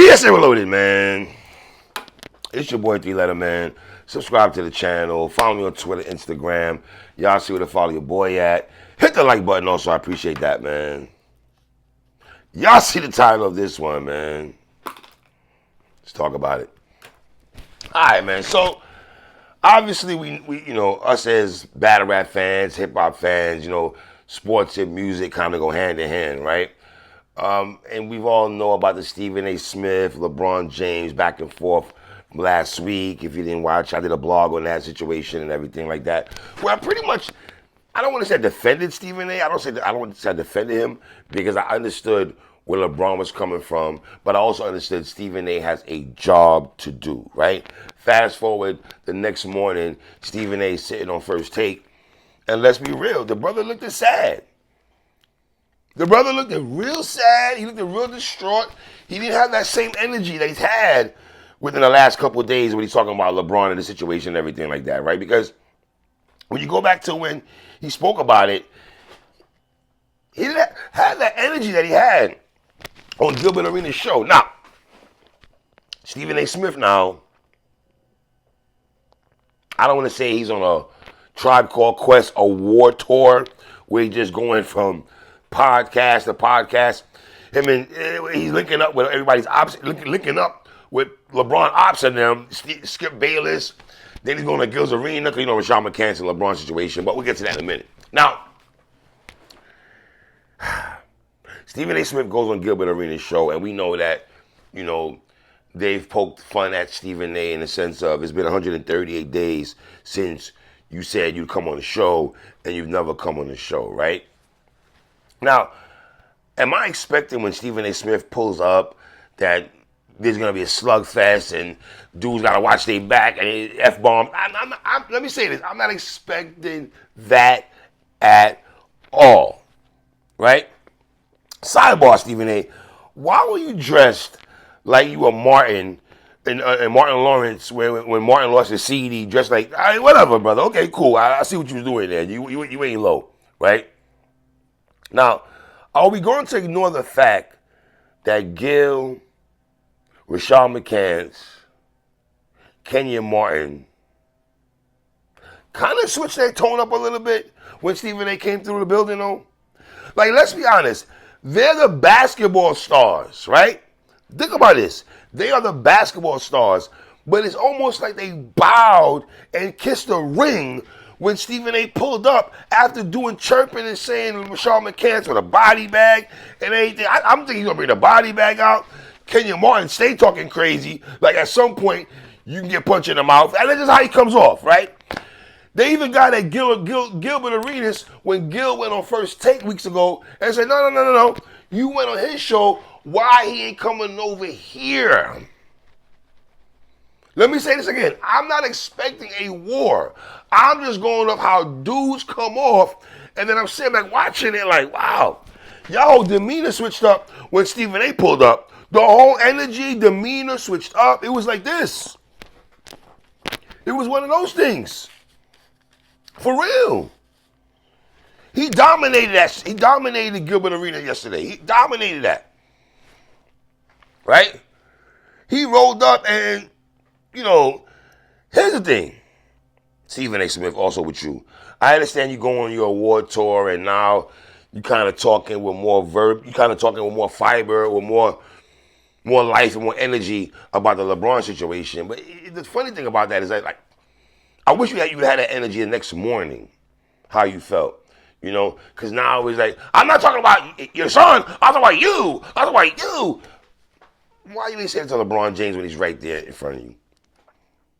Yes, they're Reloaded, man. It's your boy 3 Letter Man. Subscribe to the channel. Follow me on Twitter, Instagram. Y'all see where to follow your boy at. Hit the like button also. I appreciate that, man. Y'all see the title of this one, man. Let's talk about it. All right, man. So, obviously, we us as battle rap fans, hip-hop fans, sports and music kind of go hand in hand, right? And we've all know about the Stephen A. Smith, LeBron James back and forth from last week. If you didn't watch, I did a blog on that situation and everything like that. Where I pretty much, I don't want to say I defended Stephen A. I don't want to say I defended him because I understood where LeBron was coming from, but I also understood Stephen A. has a job to do, right? Fast forward the next morning, Stephen A. sitting on First Take, and let's be real, the brother looked sad. The brother looked real sad. He looked real distraught. He didn't have that same energy that he's had within the last couple of days when he's talking about LeBron and the situation and everything like that, right? Because when you go back to when he spoke about it, he didn't have that energy that he had on Gilbert Arenas' show. Now, Stephen A. Smith now, I don't want to say he's on a Tribe Called Quest award tour where he's just going from podcast to podcast. He's linking up with everybody's opposite, linking up with LeBron ops and them, Skip Bayless. Then he's going to Gil's Arena because Rashad McCants and LeBron situation. But we'll get to that in a minute. Now, Stephen A. Smith goes on Gilbert Arenas' show, and we know that, they've poked fun at Stephen A. in the sense of it's been 138 days since you said you'd come on the show, and you've never come on the show, right? Now, am I expecting when Stephen A. Smith pulls up that there's going to be a slugfest and dudes got to watch their back and F-bomb? Let me say this. I'm not expecting that at all, right? Sidebar, Stephen A. Why were you dressed like you were Martin and Martin Lawrence when Martin lost his CD, dressed like, all right, whatever, brother. Okay, cool. I see what you was doing there. You ain't low, right? Now, are we going to ignore the fact that Gil, Rashad McCants, Kenya Martin kind of switched their tone up a little bit when Stephen A. came through the building, though? Like, let's be honest. They're the basketball stars, right? Think about this. They are the basketball stars, but it's almost like they bowed and kissed the ring when Stephen A. pulled up after doing chirping and saying Rashad McCants with a body bag and everything. I'm thinking he's going to bring the body bag out. Kenya Martin stay talking crazy. Like at some point, you can get punched in the mouth. And that's just how he comes off, right? They even got at Gilbert Arenas when Gil went on First Take weeks ago and said, no. You went on his show. Why he ain't coming over here? Let me say this again. I'm not expecting a war. I'm just going off how dudes come off, and then I'm sitting back watching it like, wow. Y'all demeanor switched up when Stephen A. pulled up. The whole energy, demeanor switched up. It was like this. It was one of those things. For real. He dominated that. He dominated Gilbert Arena yesterday. He dominated that. Right? He rolled up and, here's the thing. Stephen A. Smith, also with you. I understand you go on your award tour and now you kind of talking with more verb. You kind of talking with more fiber, with more life and more energy about the LeBron situation. But the funny thing about that is that, like, I wish you had that energy the next morning, how you felt. Because now it's like, I'm not talking about your son. I'm talking about you. I'm talking about you. Why you didn't say it to LeBron James when he's right there in front of you?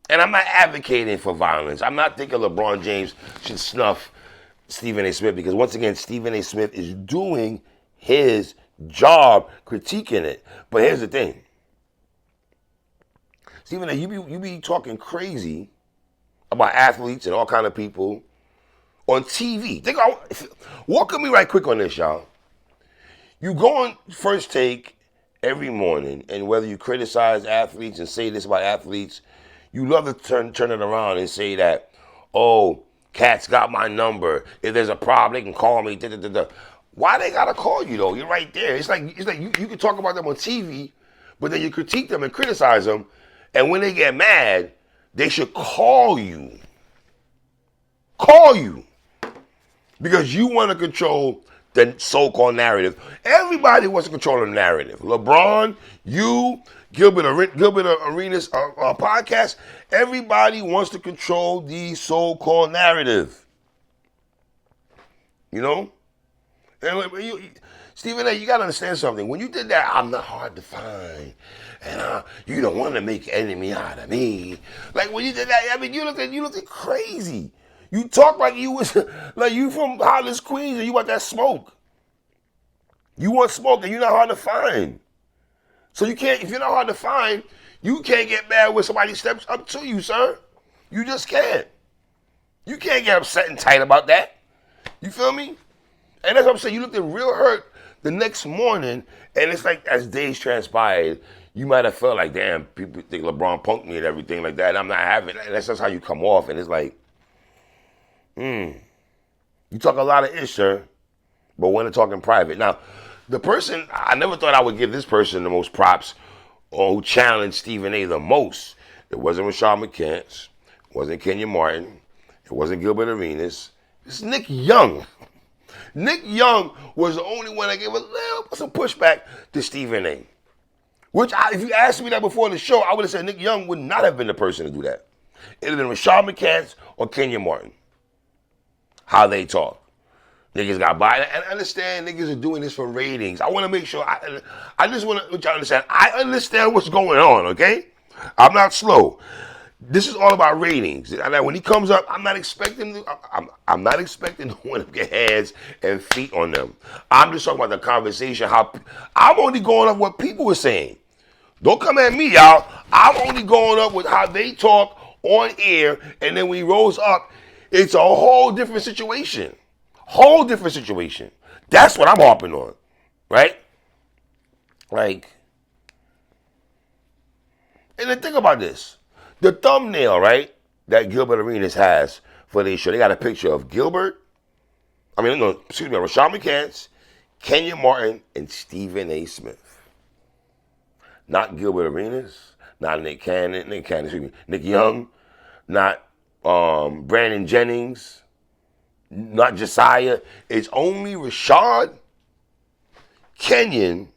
And I'm not advocating for violence. I'm not thinking LeBron James should snuff Stephen A. Smith because, once again, Stephen A. Smith is doing his job critiquing it. But here's the thing. Stephen A., you be talking crazy about athletes and all kind of people on TV. Walk with me right quick on this, y'all. You go on First Take every morning, and whether you criticize athletes and say this about athletes, you love to turn it around and say that, oh, Cat's got my number. If there's a problem, they can call me. Why they gotta call you though? You're right there. It's like you can talk about them on TV, but then you critique them and criticize them, and when they get mad, they should call you. Call you. Because you want to control the so-called narrative. Everybody wants to control the narrative. LeBron, you, Gilbert Arenas podcast, everybody wants to control the so-called narrative. You know? And Stephen A., you got to understand something. When you did that, I'm not hard to find. And you don't want to make an enemy out of me. Like when you did that, I mean, you looked crazy. You talk like you was like you from Hollis, Queens, and you want that smoke. You want smoke, and you're not hard to find. So you can't. If you're not hard to find, you can't get mad when somebody steps up to you, sir. You just can't. You can't get upset and tight about that. You feel me? And that's what I'm saying. You looked real hurt the next morning, and it's like as days transpired, you might have felt like, damn, people think LeBron punked me and everything like that. And I'm not having it. And that's just how you come off, and it's like. You talk a lot of ish, sir, but when to talk in private. Now, the person, I never thought I would give this person the most props or who challenged Stephen A. the most. It wasn't Rashad McCants. It wasn't Kenya Martin. It wasn't Gilbert Arenas. It's Nick Young. Nick Young was the only one that gave some pushback to Stephen A. Which, if you asked me that before the show, I would have said Nick Young would not have been the person to do that. It would have been Rashad McCants or Kenya Martin. How they talk. Niggas got by. And I understand niggas are doing this for ratings. I want to make sure, I just want to let y'all understand. I understand what's going on, okay? I'm not slow. This is all about ratings. And when he comes up, I'm not expecting I'm not expecting no one to get hands and feet on them. I'm just talking about the conversation, how I'm only going up what people were saying. Don't come at me, y'all. I'm only going up with how they talk on air, and then when he rolls up, it's a whole different situation. Whole different situation. That's what I'm harping on. Right? Like, and then think about this. The thumbnail, right, that Gilbert Arenas has for this show, they got a picture of Rashad McCants, Kenya Martin, and Stephen A. Smith. Not Gilbert Arenas, not Nick Young, not Brandon Jennings, not Josiah. It's only Rashad, Kenyon,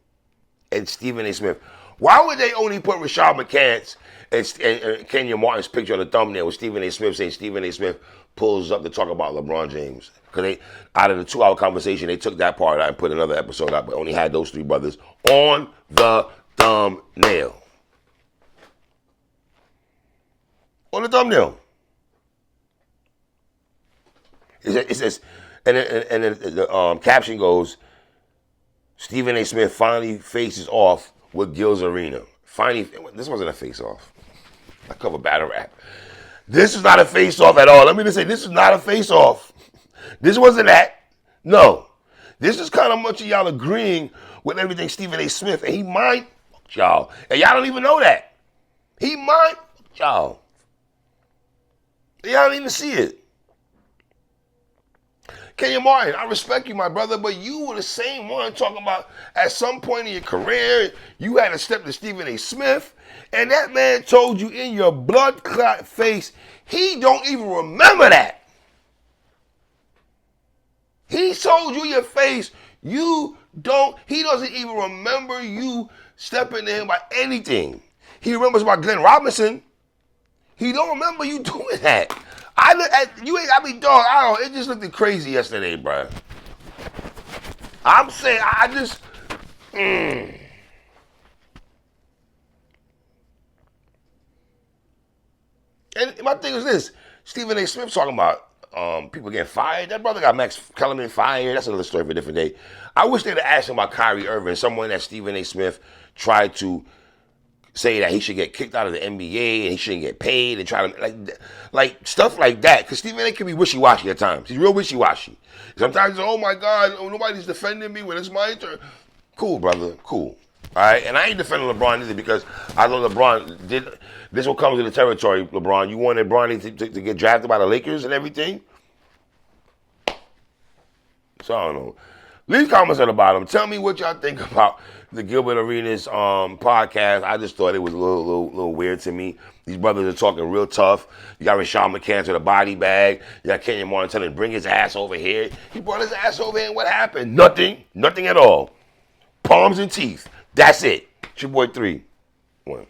and Stephen A. Smith. Why would they only put Rashad McCants and Kenya Martin's picture on the thumbnail with Stephen A. Smith saying Stephen A. Smith pulls up to talk about LeBron James? Because out of the 2-hour conversation, they took that part out and put another episode out, but only had those three brothers on the thumbnail. On the thumbnail. It says, and the caption goes, Stephen A. Smith finally faces off with Gil's Arena. Finally, this wasn't a face-off. I cover battle rap. This is not a face-off at all. Let me just say, this is not a face-off. This wasn't that. No. This is kind of much of y'all agreeing with everything Stephen A. Smith, and he might fuck y'all. And y'all don't even know that. He might fuck y'all. Y'all don't even see it. Kenya Martin, I respect you, my brother, but you were the same one talking about at some point in your career, you had to step to Stephen A. Smith, and that man told you in your blood clot face, he don't even remember that. He told you your face, he doesn't even remember you stepping to him by anything. He remembers about Glenn Robinson. He don't remember you doing that. It just looked crazy yesterday, bro. I'm saying, And my thing is this, Stephen A. Smith talking about people getting fired. That brother got Max Kellerman fired. That's another story for a different day. I wish they'd have asked him about Kyrie Irving, someone that Stephen A. Smith tried to say that he should get kicked out of the NBA and he shouldn't get paid and try to like stuff like that. Because Stephen A. can be wishy-washy at times. He's real wishy-washy. Sometimes, oh my God, nobody's defending me when it's my turn. Cool, brother, cool. All right, and I ain't defending LeBron either because I know LeBron did. This will come to the territory, LeBron. You wanted Bronny to get drafted by the Lakers and everything. So I don't know. Leave comments at the bottom. Tell me what y'all think about the Gilbert Arenas podcast. I just thought it was a little weird to me. These brothers are talking real tough. You got Rashawn McCants with a body bag. You got Kenyon Martin telling him, bring his ass over here. He brought his ass over here, and what happened? Nothing. Nothing at all. Palms and teeth. That's it. It's your boy 3. 1.